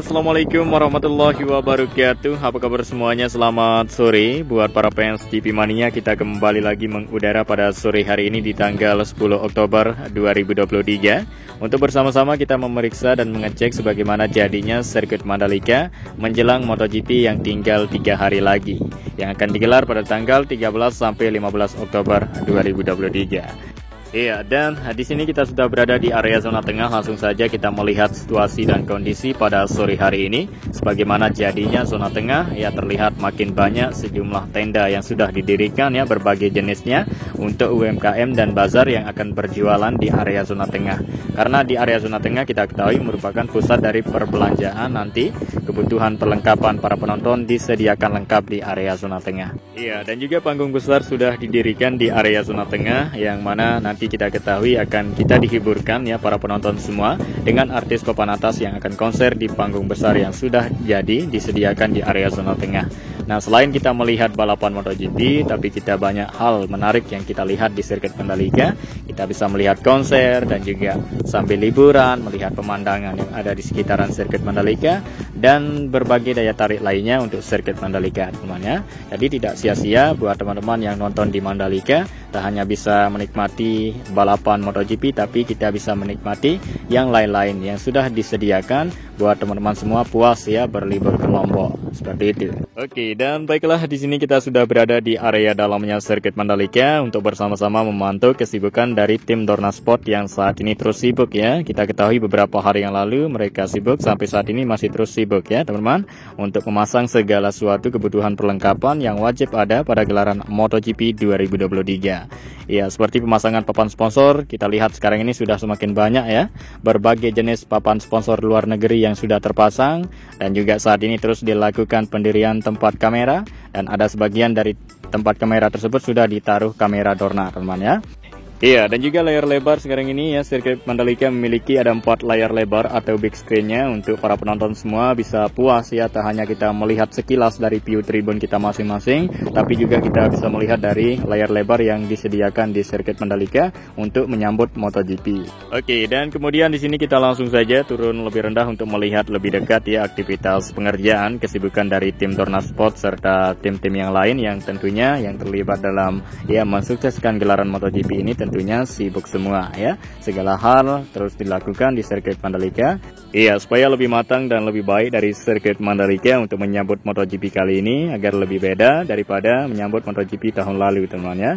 Assalamualaikum warahmatullahi wabarakatuh. Apa kabar semuanya? Selamat sore buat para fans GP Mania. Kita kembali lagi mengudara pada sore hari ini di tanggal 10 Oktober 2023 untuk bersama-sama kita memeriksa dan mengecek sebagaimana jadinya sirkuit Mandalika menjelang MotoGP yang tinggal 3 hari lagi, yang akan digelar pada tanggal 13 sampai 15 Oktober 2023. Iya, dan di sini kita sudah berada di area zona tengah. Langsung saja kita melihat situasi dan kondisi pada sore hari ini. Sebagaimana jadinya zona tengah, ya terlihat makin banyak sejumlah tenda yang sudah didirikan ya, berbagai jenisnya untuk UMKM dan bazar yang akan berjualan di area zona tengah. Karena di area zona tengah kita ketahui merupakan pusat dari perbelanjaan nanti. Kebutuhan perlengkapan para penonton disediakan lengkap di area zona tengah. Iya, dan juga panggung besar sudah didirikan di area zona tengah, yang mana nanti kita ketahui akan kita dihiburkan ya para penonton semua dengan artis papan atas yang akan konser di panggung besar yang sudah jadi disediakan di area zona tengah. Nah, selain kita melihat balapan MotoGP, tapi kita banyak hal menarik yang kita lihat di sirkuit Mandalika. Kita bisa melihat konser dan juga sambil liburan, melihat pemandangan yang ada di sekitaran sirkuit Mandalika dan berbagai daya tarik lainnya untuk sirkuit Mandalika, teman-teman ya. Jadi tidak sia-sia buat teman-teman yang nonton di Mandalika, tak hanya bisa menikmati balapan MotoGP, tapi kita bisa menikmati yang lain-lain yang sudah disediakan buat teman-teman semua puas ya berlibur ke Lombok. Seperti itu. Oke, dan baiklah, di sini kita sudah berada di area dalamnya sirkuit Mandalika untuk bersama-sama memantau kesibukan dari tim Dorna Sport yang saat ini terus sibuk ya. Kita ketahui beberapa hari yang lalu mereka sibuk, sampai saat ini masih terus sibuk ya teman-teman, untuk memasang segala suatu kebutuhan perlengkapan yang wajib ada pada gelaran MotoGP 2023. Ya, seperti pemasangan papan sponsor, kita lihat sekarang ini sudah semakin banyak ya, berbagai jenis papan sponsor luar negeri yang sudah terpasang, dan juga saat ini terus dilakukan pendirian tempat kamera, dan ada sebagian dari tempat kamera tersebut sudah ditaruh kamera Dorna, teman-teman ya. Iya, dan juga layar lebar sekarang ini ya, sirkuit Mandalika memiliki ada 4 layar lebar atau big screen-nya untuk para penonton semua bisa puas ya. Tak hanya kita melihat sekilas dari view tribun kita masing-masing, tapi juga kita bisa melihat dari layar lebar yang disediakan di sirkuit Mandalika untuk menyambut MotoGP. Oke, dan kemudian di sini kita langsung saja turun lebih rendah untuk melihat lebih dekat ya aktivitas pengerjaan, kesibukan dari tim Dorna Sport serta tim-tim yang lain yang tentunya yang terlibat dalam ya mensukseskan gelaran MotoGP ini. Tentunya sibuk semua ya, segala hal terus dilakukan di sirkuit Mandalika. Iya, supaya lebih matang dan lebih baik dari sirkuit Mandalika untuk menyambut MotoGP kali ini, agar lebih beda daripada menyambut MotoGP tahun lalu, teman-teman ya.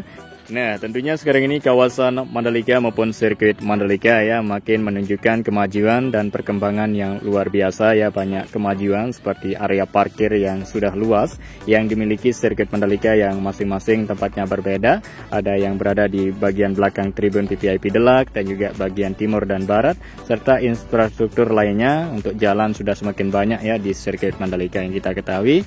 Nah, tentunya sekarang ini kawasan Mandalika maupun sirkuit Mandalika ya makin menunjukkan kemajuan dan perkembangan yang luar biasa ya. Banyak kemajuan seperti area parkir yang sudah luas yang dimiliki sirkuit Mandalika yang masing-masing tempatnya berbeda. Ada yang berada di bagian belakang tribun VVIP Deluxe dan juga bagian timur dan barat, serta infrastruktur lainnya untuk jalan sudah semakin banyak ya di sirkuit Mandalika yang kita ketahui.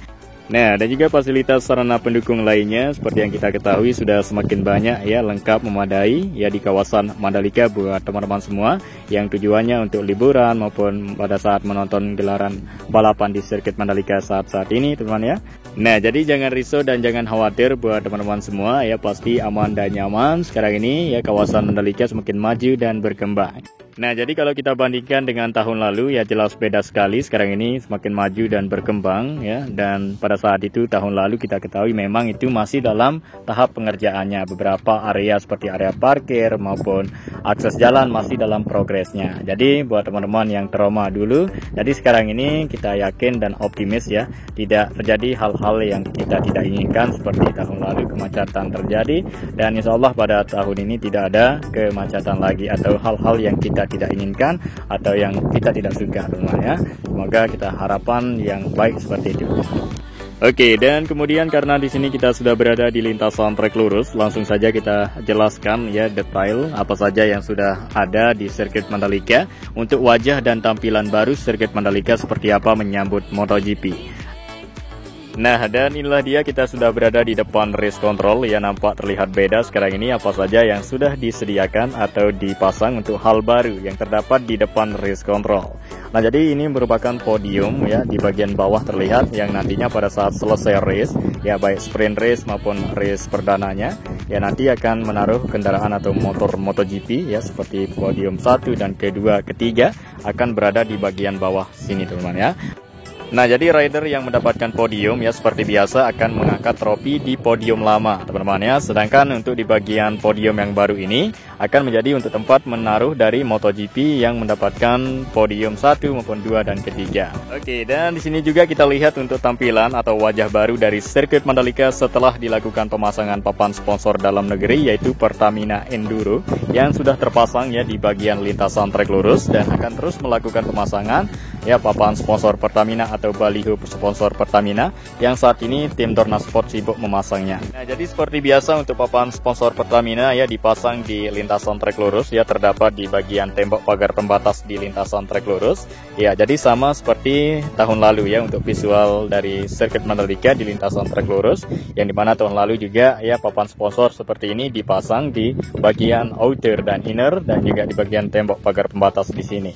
Nah, dan juga fasilitas sarana pendukung lainnya seperti yang kita ketahui sudah semakin banyak ya, lengkap memadai ya di kawasan Mandalika buat teman-teman semua yang tujuannya untuk liburan maupun pada saat menonton gelaran balapan di sirkuit Mandalika saat-saat ini, teman-teman ya. Nah, jadi jangan risau dan jangan khawatir buat teman-teman semua ya, pasti aman dan nyaman. Sekarang ini ya kawasan Mandalika semakin maju dan berkembang. Nah, jadi kalau kita bandingkan dengan tahun lalu ya jelas beda sekali. Sekarang ini semakin maju dan berkembang ya. Dan pada saat itu tahun lalu kita ketahui memang itu masih dalam tahap pengerjaannya. Beberapa area seperti area parkir maupun akses jalan masih dalam progresnya. Jadi buat teman-teman yang trauma dulu, jadi sekarang ini kita yakin dan optimis ya, tidak terjadi hal-hal yang kita tidak inginkan seperti tahun lalu kemacetan terjadi. Dan insya Allah pada tahun ini tidak ada kemacetan lagi atau hal-hal yang kita tidak inginkan atau yang kita tidak suka, teman-teman ya. Semoga kita harapan yang baik seperti itu. Oke, dan kemudian karena di sini kita sudah berada di lintasan trek lurus, langsung saja kita jelaskan ya detail apa saja yang sudah ada di sirkuit Mandalika untuk wajah dan tampilan baru sirkuit Mandalika seperti apa menyambut MotoGP. Nah, dan inilah dia, kita sudah berada di depan race control. Ya, nampak terlihat beda sekarang ini apa saja yang sudah disediakan atau dipasang untuk hal baru yang terdapat di depan race control. Nah, jadi ini merupakan podium ya, di bagian bawah terlihat yang nantinya pada saat selesai race, ya baik sprint race maupun race perdananya, ya nanti akan menaruh kendaraan atau motor MotoGP ya, seperti podium 1 dan kedua, ketiga akan berada di bagian bawah sini teman-teman ya. Nah, jadi rider yang mendapatkan podium ya seperti biasa akan mengangkat trofi di podium lama teman-teman ya. Sedangkan untuk di bagian podium yang baru ini akan menjadi untuk tempat menaruh dari MotoGP yang mendapatkan podium 1 maupun 2 dan ketiga. Oke, dan di sini juga kita lihat untuk tampilan atau wajah baru dari sirkuit Mandalika setelah dilakukan pemasangan papan sponsor dalam negeri, yaitu Pertamina Enduro yang sudah terpasang ya di bagian lintasan trek lurus, dan akan terus melakukan pemasangan ya papan sponsor Pertamina atau baliho sponsor Pertamina yang saat ini tim Dorna Sport sibuk memasangnya. Nah, jadi seperti biasa untuk papan sponsor Pertamina ya dipasang di lintasan trek lurus ya, terdapat di bagian tembok pagar pembatas di lintasan trek lurus. Ya, jadi sama seperti tahun lalu ya untuk visual dari sirkuit Mandalika di lintasan trek lurus, yang dimana tahun lalu juga ya papan sponsor seperti ini dipasang di bagian outer dan inner, dan juga di bagian tembok pagar pembatas di sini.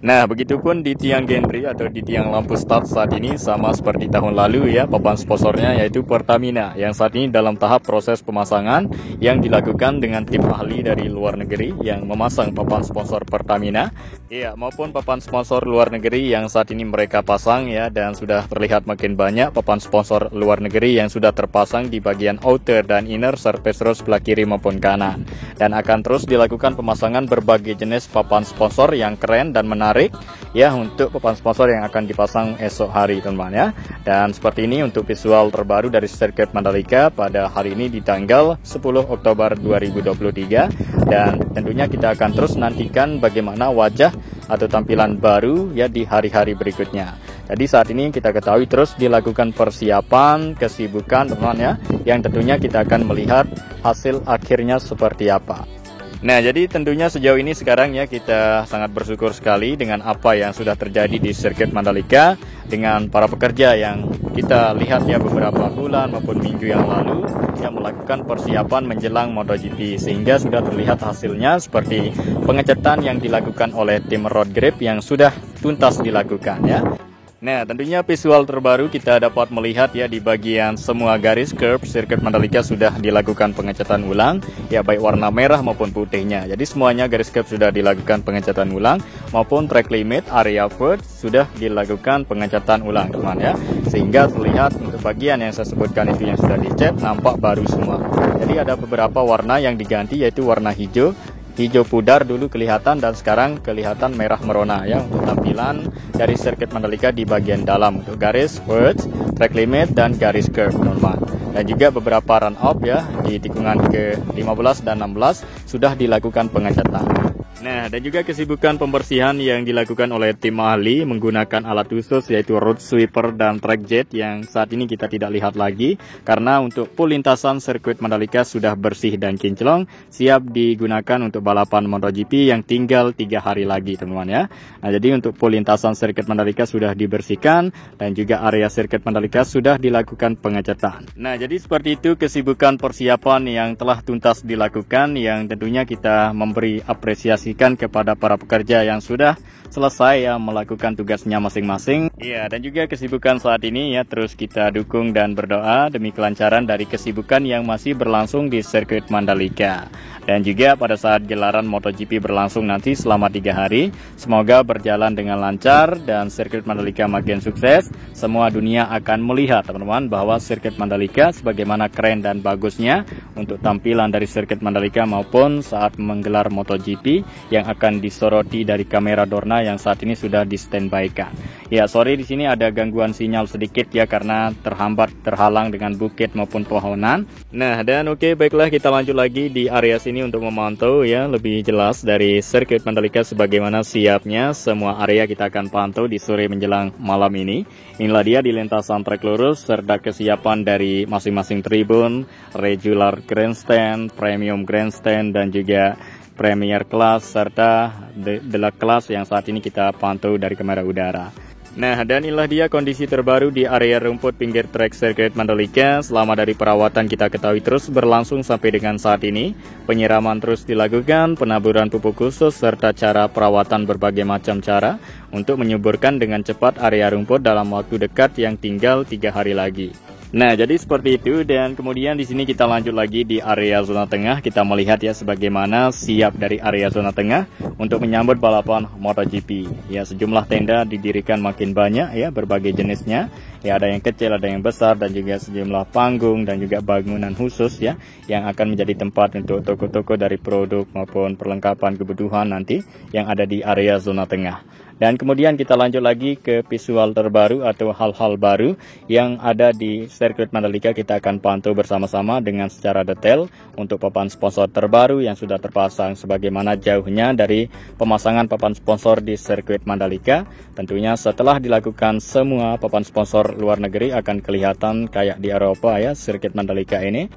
Nah, begitupun di tiang gantry atau di tiang lampu start saat ini sama seperti tahun lalu ya, papan sponsornya yaitu Pertamina yang saat ini dalam tahap proses pemasangan yang dilakukan dengan tim ahli dari luar negeri yang memasang papan sponsor Pertamina ya, maupun papan sponsor luar negeri yang saat ini mereka pasang ya, dan sudah terlihat makin banyak papan sponsor luar negeri yang sudah terpasang di bagian outer dan inner surface road sebelah kiri maupun kanan, dan akan terus dilakukan pemasangan berbagai jenis papan sponsor yang keren dan menarik ya untuk papan sponsor yang akan dipasang esok hari teman-teman ya. Dan seperti ini untuk visual terbaru dari sirkuit Mandalika pada hari ini di tanggal 10 Oktober 2023, dan tentunya kita akan terus nantikan bagaimana wajah atau tampilan baru ya di hari-hari berikutnya. Jadi saat ini kita ketahui terus dilakukan persiapan, kesibukan teman-teman ya, yang tentunya kita akan melihat hasil akhirnya seperti apa. Nah, jadi tentunya sejauh ini sekarang ya kita sangat bersyukur sekali dengan apa yang sudah terjadi di sirkuit Mandalika, dengan para pekerja yang kita lihat ya beberapa bulan maupun minggu yang lalu yang melakukan persiapan menjelang MotoGP, sehingga sudah terlihat hasilnya seperti pengecatan yang dilakukan oleh tim Road Grip yang sudah tuntas dilakukan ya. Nah, tentunya visual terbaru kita dapat melihat ya di bagian semua garis curb sirkuit Mandalika sudah dilakukan pengecatan ulang ya, baik warna merah maupun putihnya. Jadi semuanya garis curb sudah dilakukan pengecatan ulang, maupun track limit, area first sudah dilakukan pengecatan ulang teman ya, sehingga terlihat untuk bagian yang saya sebutkan itu yang sudah dicat nampak baru semua. Jadi ada beberapa warna yang diganti, yaitu warna hijau pudar dulu kelihatan, dan sekarang kelihatan merah merona ya untuk tampilan dari sirkuit Mandalika di bagian dalam untuk garis first, track limit, dan garis curb normal. Dan juga beberapa run off ya di tikungan ke-15 dan 16 sudah dilakukan pengecatan. Nah, dan juga kesibukan pembersihan yang dilakukan oleh tim ahli menggunakan alat khusus yaitu road sweeper dan track jet yang saat ini kita tidak lihat lagi, karena untuk pool lintasan sirkuit Mandalika sudah bersih dan kinclong, siap digunakan untuk balapan MotoGP yang tinggal 3 hari lagi teman-teman ya. Nah, jadi untuk pool lintasan sirkuit Mandalika sudah dibersihkan, dan juga area sirkuit Mandalika sudah dilakukan pengecatan. Nah, jadi seperti itu kesibukan persiapan yang telah tuntas dilakukan, yang tentunya kita memberi apresiasi kepada para pekerja yang sudah selesai ya melakukan tugasnya masing-masing. Iya, dan juga kesibukan saat ini ya terus kita dukung dan berdoa demi kelancaran dari kesibukan yang masih berlangsung di sirkuit Mandalika. Dan juga pada saat gelaran MotoGP berlangsung nanti selama 3 hari, semoga berjalan dengan lancar dan sirkuit Mandalika makin sukses. Semua dunia akan melihat teman-teman bahwa sirkuit Mandalika sebagaimana keren dan bagusnya untuk tampilan dari sirkuit Mandalika maupun saat menggelar MotoGP yang akan disoroti dari kamera Dorna yang saat ini sudah di standby-kan. Ya, sorry di sini ada gangguan sinyal sedikit ya karena terhalang dengan bukit maupun pohonan. Nah, dan oke, baiklah kita lanjut lagi di area sini untuk memantau ya lebih jelas dari sirkuit Mandalika sebagaimana siapnya. Semua area kita akan pantau di sore menjelang malam ini. Inilah dia di lintasan trek lurus serta kesiapan dari masing-masing tribun, regular grandstand, premium grandstand, dan juga Premier Class serta Deluxe Class yang saat ini kita pantau dari kamera udara. Nah, dan inilah dia kondisi terbaru di area rumput pinggir trek sirkuit Mandalika. Selama dari perawatan kita ketahui terus berlangsung sampai dengan saat ini. Penyiraman terus dilakukan, penaburan pupuk khusus, serta cara perawatan berbagai macam cara untuk menyuburkan dengan cepat area rumput dalam waktu dekat yang tinggal 3 hari lagi. Nah, jadi seperti itu, dan kemudian di sini kita lanjut lagi di area zona tengah. Kita melihat ya sebagaimana siap dari area zona tengah untuk menyambut balapan MotoGP. Ya, sejumlah tenda didirikan makin banyak ya, berbagai jenisnya. Ya, ada yang kecil, ada yang besar, dan juga sejumlah panggung dan juga bangunan khusus ya yang akan menjadi tempat untuk toko-toko dari produk maupun perlengkapan kebutuhan nanti yang ada di area zona tengah. Dan kemudian kita lanjut lagi ke visual terbaru atau hal-hal baru yang ada di sirkuit Mandalika. Kita akan pantau bersama-sama dengan secara detail untuk papan sponsor terbaru yang sudah terpasang, sebagaimana jauhnya dari pemasangan papan sponsor di sirkuit Mandalika. Tentunya setelah dilakukan semua, papan sponsor luar negeri akan kelihatan kayak di Eropa ya, sirkuit Mandalika ini.